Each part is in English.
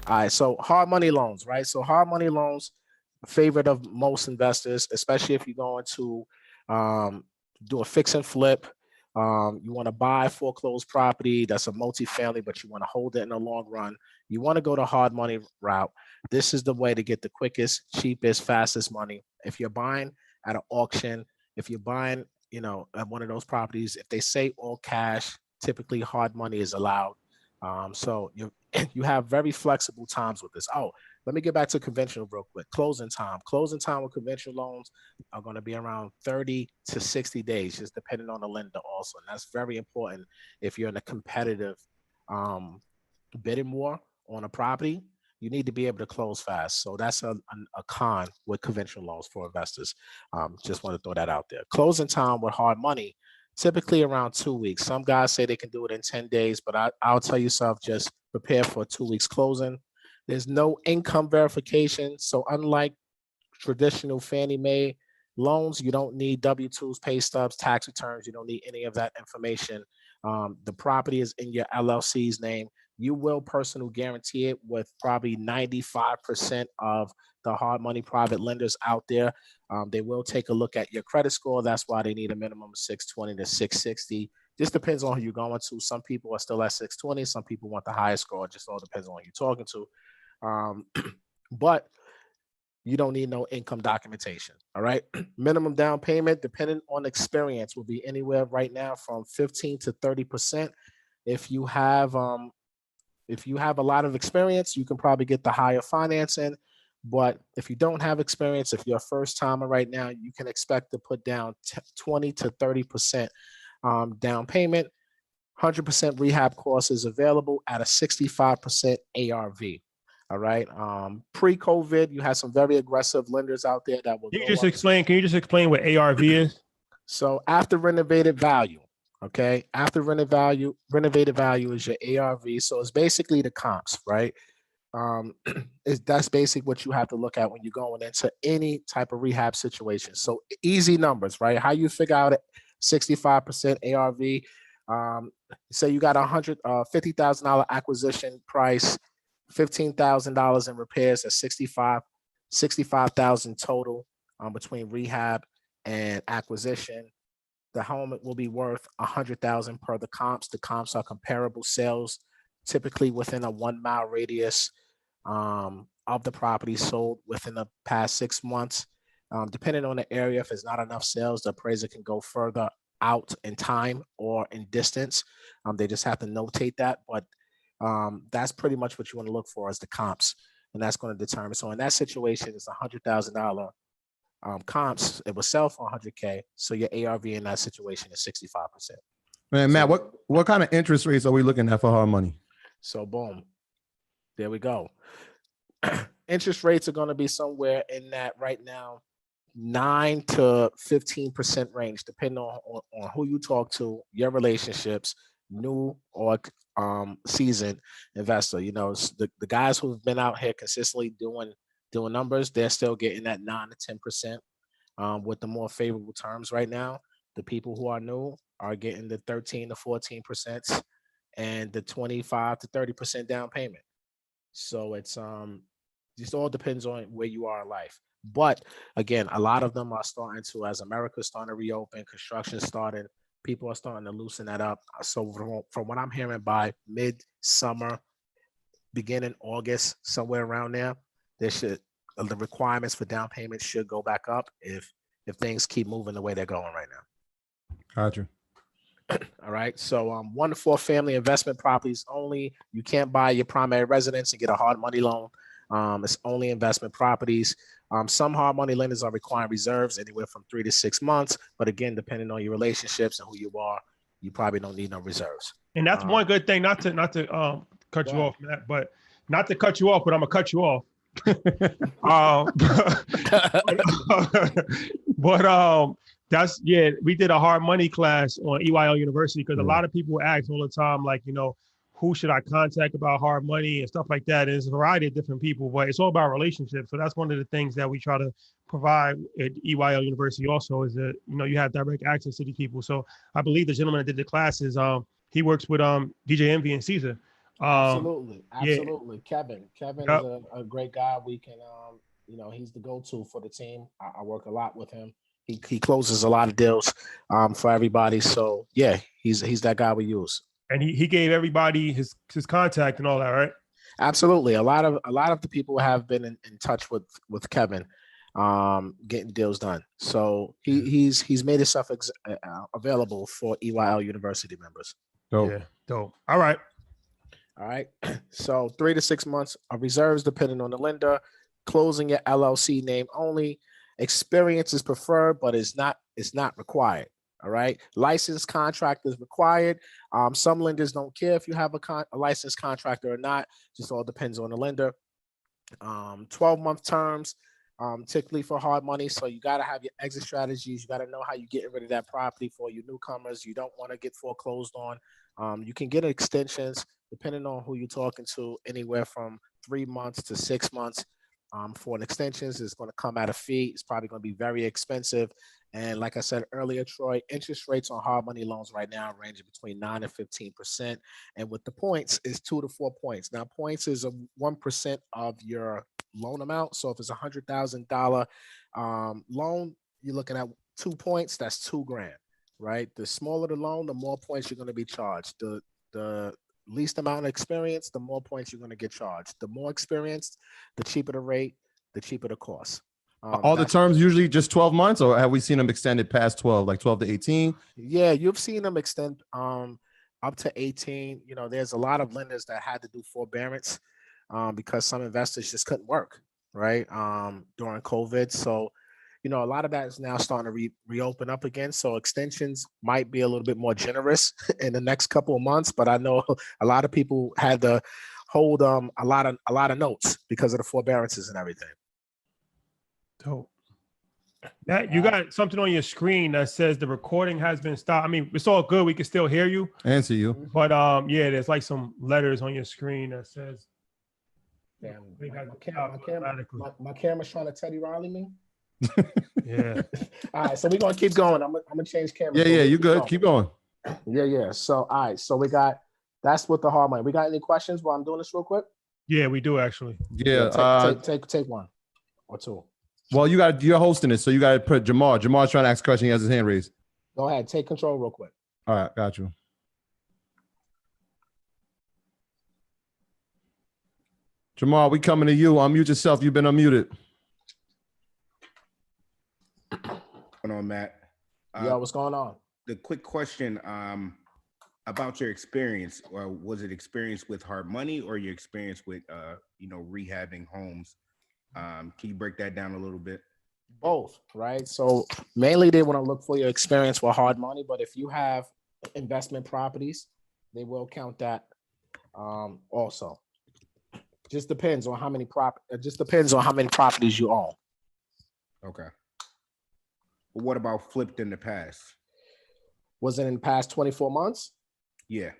All right, so hard money loans, right? So hard money loans, favorite of most investors, especially if you're going to um, do a fix and flip. You want to buy foreclosed property that's a multifamily, but you want to hold it in the long run. You want to go the hard money route. This is the way to get the quickest, cheapest, fastest money. If you're buying at an auction, if you're buying, at one of those properties, if they say all cash, typically hard money is allowed. So you have very flexible times with this. Oh, let me get back to conventional real quick. Closing time. Closing time with conventional loans are going to be around 30 to 60 days, just depending on the lender also. And that's very important if you're in a competitive um, bidding war on a property. You need to be able to close fast. So that's a con with conventional loans for investors. Just want to throw that out there. Closing time with hard money, typically around 2 weeks. Some guys say they can do it in 10 days, but I'll tell you something, just prepare for 2 weeks closing. There's no income verification. So unlike traditional Fannie Mae loans, you don't need W-2s, pay stubs, tax returns. You don't need any of that information. The property is in your LLC's name. You will personal guarantee it with probably 95% of the hard money private lenders out there. They will take a look at your credit score. That's why they need a minimum of 620 to 660. Just depends on who you're going to. Some people are still at 620. Some people want the highest score. It just all depends on who you're talking to. But you don't need no income documentation. All right. Minimum down payment, depending on experience, will be anywhere right now from 15 to 30%. If you have a lot of experience, you can probably get the higher financing. But if you don't have experience, if you're a first timer right now, you can expect to put down 20 to 30% down payment. 100% rehab course is available at a 65% ARV. All right. Pre-COVID, you had some very aggressive lenders out there that will Can you just explain what ARV is? So after renovated value, okay, after renovated value is your ARV. So it's basically the comps, right? That's basically what you have to look at when you're going into any type of rehab situation. So easy numbers, right? How you figure out 65% ARV. Say you got $50,000 acquisition price, $15,000 in repairs at 65,000 total between rehab and acquisition. The home will be worth 100,000 per the comps. The comps are comparable sales, typically within a 1 mile radius of the property sold within the past 6 months. Depending on the area, if there's not enough sales, the appraiser can go further out in time or in distance. They just have to notate that, but that's pretty much what you want to look for as the comps, and that's going to determine. So in that situation, it's $100,000 comps. It will sell for 100K. So your ARV in that situation is 65%. Man, Matt, what kind of interest rates are we looking at for hard money? So boom, there we go. Interest rates are going to be somewhere in that right now 9 to 15% range, depending on who you talk to, your relationships, new or seasoned investor. The guys who've been out here consistently doing numbers, they're still getting that 9 to 10% with the more favorable terms right now. The people who are new are getting the 13 to 14% and the 25 to 30% down payment. So it's just all depends on where you are in life. But again, a lot of them are starting to, as America's starting to reopen, construction starting, people are starting to loosen that up. So from what I'm hearing, by mid-summer, beginning August, somewhere around there, the requirements for down payment should go back up if things keep moving the way they're going right now. Gotcha. All right. So 1 to 4 family investment properties only. You can't buy your primary residence and get a hard money loan. It's only investment properties. Some hard money lenders are requiring reserves anywhere from 3 to 6 months. But again, depending on your relationships and who you are, you probably don't need no reserves. And that's one good thing, not to cut you off, Matt, but not to cut you off, but I'm gonna cut you off. But we did a hard money class on EYL University because a lot of people ask all the time, like, who should I contact about hard money and stuff like that. And there's a variety of different people, but it's all about relationships. So that's one of the things that we try to provide at EYL University also is that, you have direct access to these people. So I believe the gentleman that did the classes, he works with DJ Envy and Caesar. Absolutely, yeah. absolutely. Kevin is Yep. a great guy. We can, he's the go-to for the team. I work a lot with him. He closes a lot of deals for everybody. So yeah, he's that guy we use. And he gave everybody his contact and all that, right? Absolutely. A lot of the people have been in touch with Kevin, getting deals done. So he's made himself available for EYL University members. Dope. Yeah, dope. All right. All right. So 3 to 6 months of reserves depending on the lender. Closing your LLC name only. Experience is preferred, but it's not required. All right. Licensed contract is required. Some lenders don't care if you have a licensed contractor or not. Just all depends on the lender. 12-month terms, typically for hard money. So you got to have your exit strategies. You got to know how you're getting rid of that property for you newcomers. You don't want to get foreclosed on. You can get extensions depending on who you're talking to, anywhere from 3 months to 6 months. For an extensions, it's going to come at a fee. It's probably going to be very expensive. And like I said earlier, Troy, interest rates on hard money loans right now are ranging between 9 and 15%. And with the points, is 2 to 4 points. Now, points is a 1% of your loan amount. So if it's $100,000 loan, you're looking at 2 points. That's $2,000, right? The smaller the loan, the more points you're going to be charged. The least amount of experience, the more points you're going to get charged. The more experienced, the cheaper the rate, the cheaper the cost. All the terms usually just 12 months, or have we seen them extended past 12, like 12 to 18? Yeah, you've seen them extend up to 18. There's a lot of lenders that had to do forbearance because some investors just couldn't work, right? During COVID. So, a lot of that is now starting to reopen up again. So extensions might be a little bit more generous in the next couple of months, but I know a lot of people had to hold a lot of notes because of the forbearances and everything. Dope. That you got something on your screen that says the recording has been stopped. I mean, it's all good. We can still hear you. Answer you. But yeah, there's like some letters on your screen that says. Damn, my camera's trying to Teddy Riley me. Yeah. All right, so we're gonna keep going. I'm gonna change cameras. Yeah, you good. Keep going. Yeah. So all right, so that's with the hard money. We got any questions while I'm doing this real quick? Yeah, we do actually. Yeah. Take one or two. Well, you're hosting it, so you got to put Jamal. Jamal's trying to ask a question. He has his hand raised. Go ahead, take control real quick. All right, got you. Jamal, we coming to you. Unmute yourself. You've been unmuted. What's going on, Matt? Yo, what's going on? The quick question about your experience, or was it experience with hard money or your experience with rehabbing homes? Can you break that down a little bit? Both, right? So mainly they want to look for your experience with hard money, but if you have investment properties, they will count that also. Just depends on how many properties you own. Okay. But what about flipped in the past? Was it in the past 24 months? Yeah.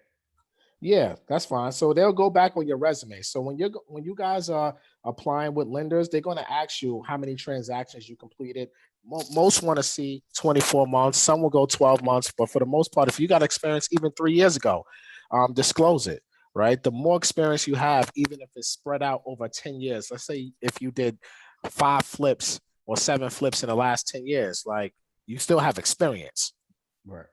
Yeah, that's fine. So they'll go back on your resume. So when you guys are applying with lenders, they're going to ask you how many transactions you completed. Most want to see 24 months. Some will go 12 months. But for the most part, if you got experience even 3 years ago, disclose it, right? The more experience you have, even if it's spread out over 10 years, let's say if you did 5 flips or 7 flips in the last 10 years, like you still have experience. Right.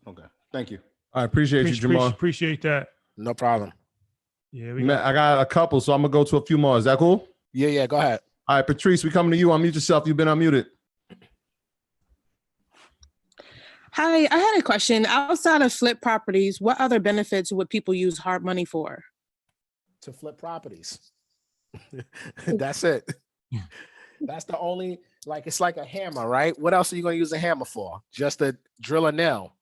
Okay. Thank you. I appreciate you, Jamal. Appreciate that. No problem. Yeah, I got a couple, so I'm gonna go to a few more. Is that cool? Yeah, go ahead. All right, Patrice, we coming to you. Unmute yourself. You've been unmuted. Hi, I had a question. Outside of flip properties, what other benefits would people use hard money for? To flip properties. That's it. That's the only, it's like a hammer, right? What else are you going to use a hammer for? Just to drill a nail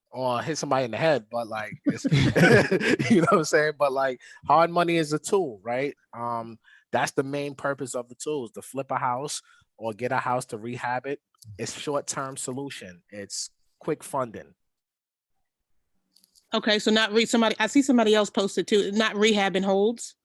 or hit somebody in the head. But it's, you know what I'm saying? But hard money is a tool, right? That's the main purpose of the tools, to flip a house or get a house to rehab it. It's short-term solution. It's quick funding. Okay, so I see somebody else posted too, not rehab and holds.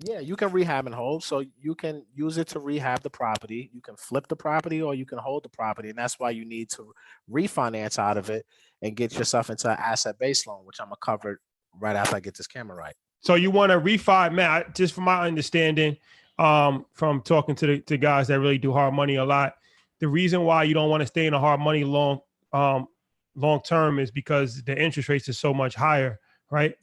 Yeah, you can rehab and hold. So you can use it to rehab the property. You can flip the property or you can hold the property. And that's why you need to refinance out of it and get yourself into an asset-based loan, which I'm going to cover right after I get this camera right. So you want to refi, Matt? Just from my understanding, from talking to guys that really do hard money a lot, the reason why you don't want to stay in a hard money long term is because the interest rates is so much higher, right?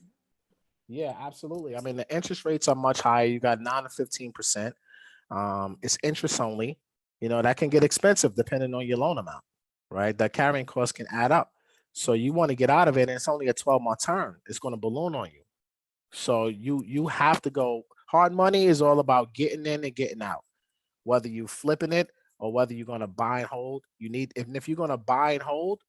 Yeah, absolutely. I mean, the interest rates are much higher. You got 9 to 15%. It's interest only. You know, that can get expensive depending on your loan amount, right? The carrying cost can add up. So you want to get out of it, and it's only a 12-month term. It's going to balloon on you. So you have to go. Hard money is all about getting in and getting out. Whether you flipping it or whether you're going to buy and hold, you need, if you're going to buy and hold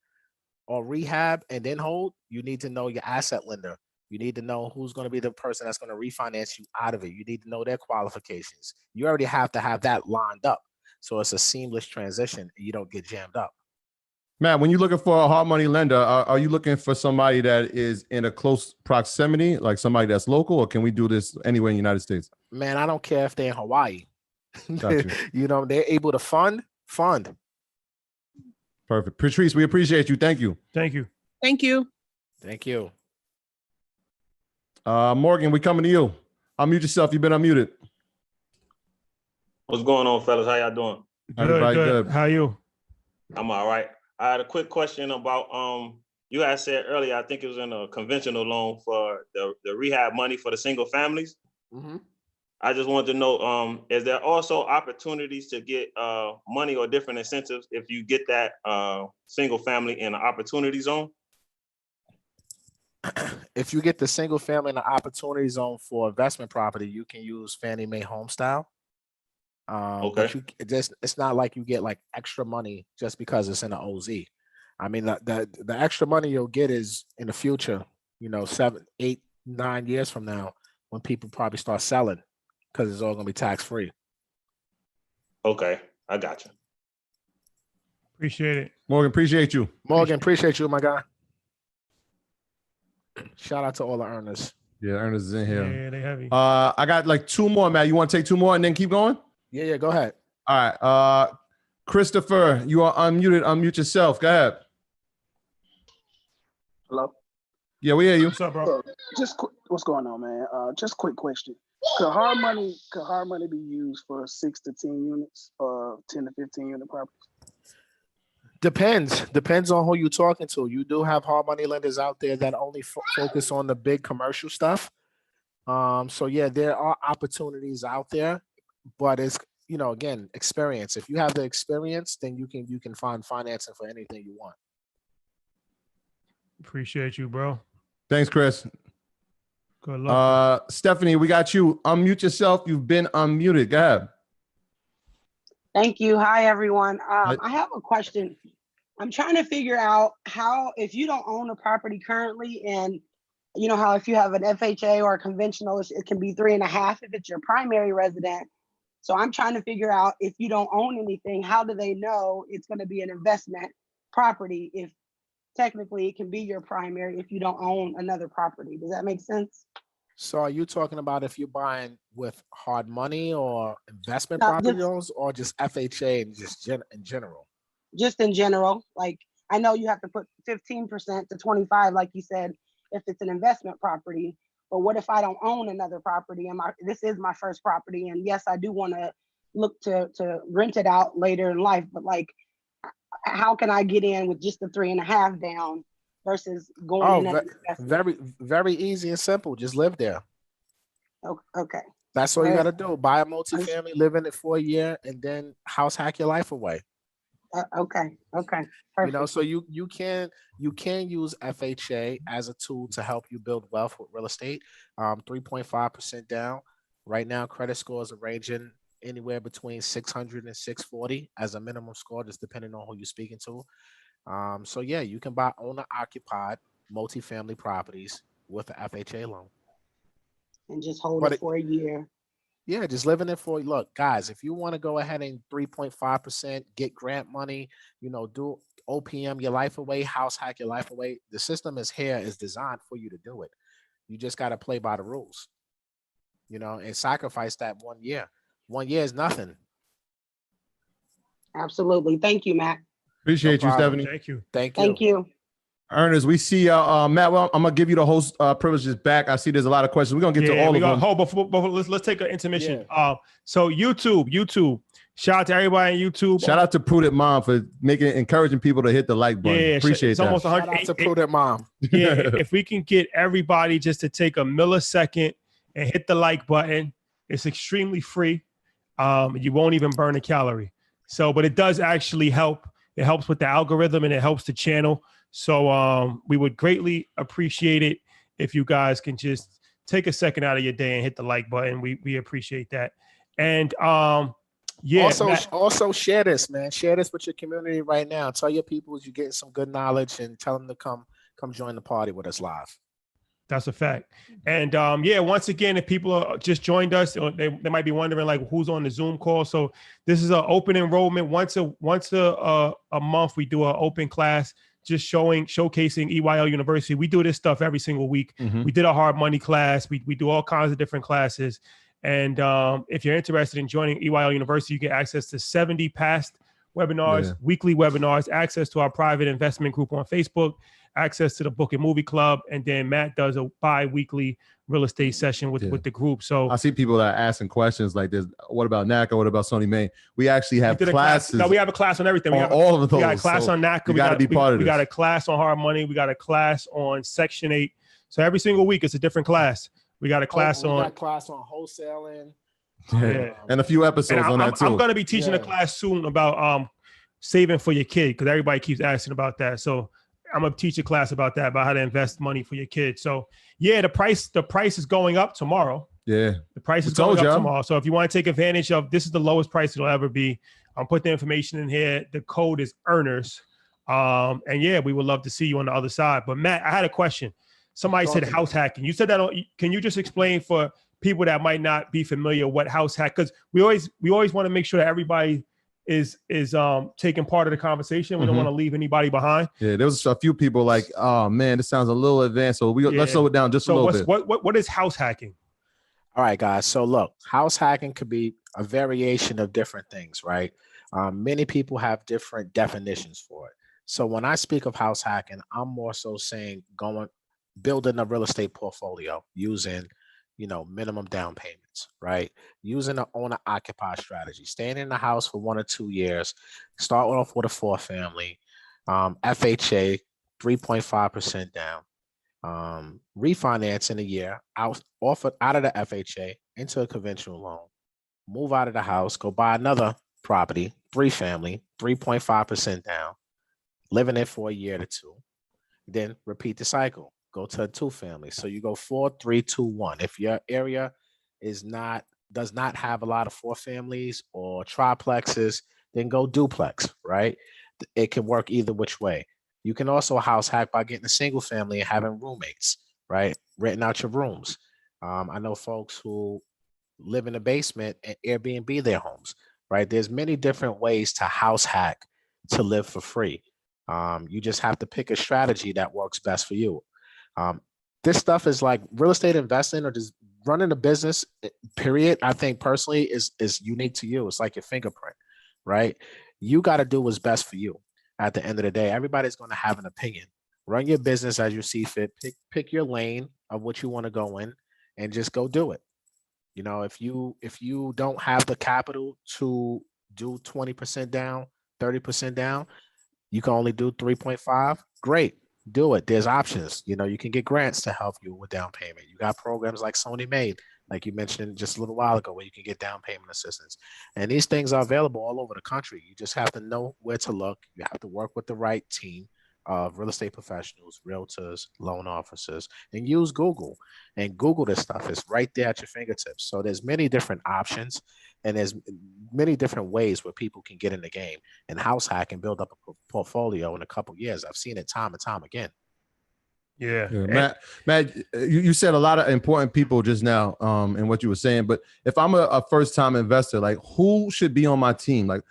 or rehab and then hold, you need to know your asset lender. You need to know who's going to be the person that's going to refinance you out of it. You need to know their qualifications. You already have to have that lined up. So it's a seamless transition. And you don't get jammed up. Matt, when you're looking for a hard money lender, are you looking for somebody that is in a close proximity, like somebody that's local, or can we do this anywhere in the United States? Man, I don't care if they're in Hawaii. Got you. You know, they're able to fund. Perfect. Patrice, we appreciate you. Thank you. Thank you. Thank you. Thank you. Morgan, we coming to you. Unmute yourself. You've been unmuted. What's going on, fellas? How y'all doing? Everybody Good. good. How are you? I'm all right. I had a quick question about you guys said earlier, I think it was in a conventional loan for the rehab money for the single families. Mm-hmm. I just wanted to know, is there also opportunities to get money or different incentives if you get that single family in an opportunity zone? If you get the single family in the opportunity zone for investment property, you can use Fannie Mae Home Style. But it's not like you get like extra money just because it's in an OZ. I mean, the extra money you'll get is in the future, you know, 7, 8, 9 years from now, when people probably start selling, because it's all gonna be tax free. Okay, I got you. Appreciate it. Morgan, appreciate you. Morgan, appreciate you, my guy. Shout out to all the earners. Yeah, Ernest is in here. Yeah, they heavy. I got like 2 more, Matt. You want to take 2 more and then keep going? Yeah, go ahead. All right. Christopher, you are unmuted. Unmute yourself. Go ahead. Hello. Yeah, we hear you. What's up, bro? What's going on, man? Just quick question. Could hard money be used for 6 to 10 units or 10 to 15 unit properties? Depends on who you're talking to. You do have hard money lenders out there that only focus on the big commercial stuff. So yeah, there are opportunities out there, but it's, you know, again, experience. If you have the experience, then you can find financing for anything you want. Appreciate you, bro. Thanks, Chris. Good luck. Stephanie, we got you. Unmute yourself. You've been unmuted. Go ahead. Thank you. Hi, everyone. I have a question. I'm trying to figure out how, if you don't own a property currently, and you know how if you have an FHA or a conventional, it can be 3.5 if it's your primary resident. So I'm trying to figure out, if you don't own anything, how do they know it's going to be an investment property if technically it can be your primary if you don't own another property? Does that make sense? So are you talking about if you're buying with hard money or investment No, property just- loans, or just FHA and just in general? Just in general, like I know you have to put 15% to 25, like you said, if it's an investment property. But what if I don't own another property and this is my first property? And yes, I do want to look to rent it out later in life. But like, how can I get in with just the 3.5 down versus going in? Very, very easy and simple. Just live there. Okay. That's all you Right. got to do. Buy a multifamily, live in it for a year, and then house hack your life away. Okay. Perfect. You know, so you can use FHA as a tool to help you build wealth with real estate. 3.5% down. Right now, credit scores are ranging anywhere between 600 and 640 as a minimum score, just depending on who you're speaking to. So yeah, you can buy owner occupied multifamily properties with an FHA loan. And just hold it for a year. Yeah, just living it for, look, guys, if you want to go ahead and 3.5%, get grant money, you know, do OPM your life away, house hack your life away. The system is designed for you to do it. You just got to play by the rules, you know, and sacrifice that 1 year. 1 year is nothing. Absolutely. Thank you, Matt. Appreciate you, problem. Stephanie. Thank you. Thank you. Thank you. Ernest, we see Matt. Well, I'm gonna give you the host privileges back. I see there's a lot of questions. We're gonna get to all of them. Hold before let's take an intermission. So YouTube. Shout out to everybody on YouTube. Shout out to Prudent Mom for encouraging people to hit the like button. Yeah, Appreciate it's that. almost 100. Shout out to Prudent Mom. Yeah, if we can get everybody just to take a millisecond and hit the like button, it's extremely free. You won't even burn a calorie. So, but it does actually help. It helps with the algorithm and it helps the channel. So we would greatly appreciate it if you guys can just take a second out of your day and hit the like button. We appreciate that. And yeah. Also share this, man. Share this with your community right now. Tell your people you're getting some good knowledge and tell them to come join the party with us live. That's a fact. And yeah, once again, if people are just joined us, they might be wondering like who's on the Zoom call. So this is an open enrollment. Once a month, we do an open class just showcasing EYL University. We do this stuff every single week. Mhm. We did a hard money class. We do all kinds of different classes. And if you're interested in joining EYL University, you get access to 70 past webinars, weekly webinars, access to our private investment group on Facebook, access to the book and movie club, and then Matt does a bi-weekly real estate session with the group. So I see people that are asking questions like this. What about NACA? What about Sony Main? We actually have classes. No, we have a class on everything. We have all of those. We got a class on NACA. You got to be part of this. We got a class on hard money. We got a class on Section 8. So every single week it's a different class. We got a class we on got class on wholesaling. Yeah. And a few episodes on that too. I'm going to be teaching a class soon about saving for your kid because everybody keeps asking about that. So I'm going to teach a class about that, about how to invest money for your kids. So yeah, the price is going up tomorrow. Yeah. The price is going up tomorrow. So if you want to take advantage of, this is the lowest price it'll ever be. I'll put the information in here. The code is earners. And yeah, we would love to see you on the other side. But Matt, I had a question. Somebody said house hacking. You said that. Can you just explain for people that might not be familiar what house hack? Because we always want to make sure that everybody is taking part of the conversation. We don't want to leave anybody behind. Yeah, there was a few people like, oh man, this sounds a little advanced. So let's slow it down just a little bit. What is house hacking? All right, guys. So look, house hacking could be a variation of different things, right? Many people have different definitions for it. So when I speak of house hacking, I'm more so saying building a real estate portfolio using, minimum down payments, right? Using an owner occupy strategy, staying in the house for 1 or 2 years, start off with a 4-family, FHA, 3.5% down, refinance in a year, out of the FHA into a conventional loan, move out of the house, go buy another property, 3-family, 3.5% down, live in it for a year to 2, then repeat the cycle. Go to a 2-family. So you go 4, 3, 2, 1. If your area does not have a lot of 4-families or triplexes, then go duplex, right? It can work either which way. You can also house hack by getting a single family and having roommates, right? Renting out your rooms. I know folks who live in the basement and Airbnb their homes, right? There's many different ways to house hack to live for free. You just have to pick a strategy that works best for you. This stuff is like real estate investing or just running a business, period. I think personally is unique to you. It's like your fingerprint, right? You got to do what's best for you. At the end of the day, everybody's going to have an opinion. Run your business as you see fit. Pick your lane of what you want to go in and just go do it. If you don't have the capital to do 20% down, 30% down, you can only do 3.5. Great. Do it. There's options. You can get grants to help you with down payment. You got programs like Sony Made, like you mentioned just a little while ago, where you can get down payment assistance. And these things are available all over the country. You just have to know where to look. You have to work with the right team of real estate professionals, realtors, loan officers, and use Google. And Google this stuff. It's right there at your fingertips. So there's many different options, and there's many different ways where people can get in the game and house hack and build up a portfolio in a couple of years. I've seen it time and time again. Yeah. Matt, you said a lot of important people just now in what you were saying, but if I'm a first-time investor, like who should be on my team? Like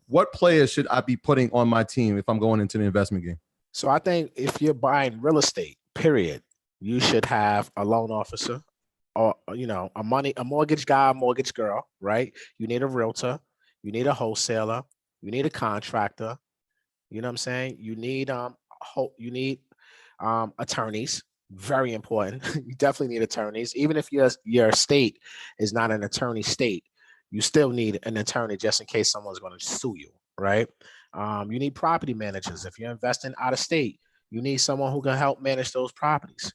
what players should I be putting on my team if I'm going into the investment game? So I think if you're buying real estate, period, you should have a loan officer or, a mortgage guy, mortgage girl, right? You need a realtor, you need a wholesaler, you need a contractor. You know what I'm saying? You need Attorneys, very important. You definitely need attorneys. Even if your state is not an attorney state, you still need an attorney just in case someone's going to sue you, right? You need property managers. If you're investing out of state, you need someone who can help manage those properties.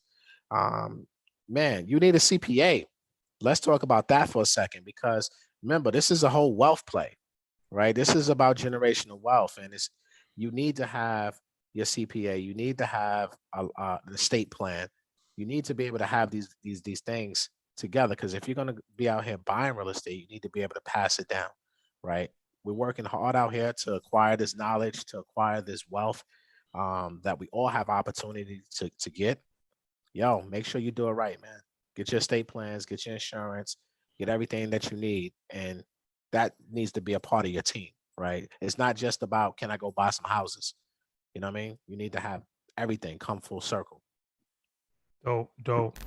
Man, you need a CPA. Let's talk about that for a second, because remember, this is a whole wealth play, right? This is about generational wealth, and you need to have your CPA. You need to have an estate plan. You need to be able to have these things together, because if you're going to be out here buying real estate, you need to be able to pass it down, right? We're working hard out here to acquire this knowledge, to acquire this wealth that we all have opportunity to get. Yo, make sure you do it right, man. Get your estate plans, get your insurance, get everything that you need. And that needs to be a part of your team, right? It's not just about, can I go buy some houses? You know what I mean? You need to have everything come full circle. Dope.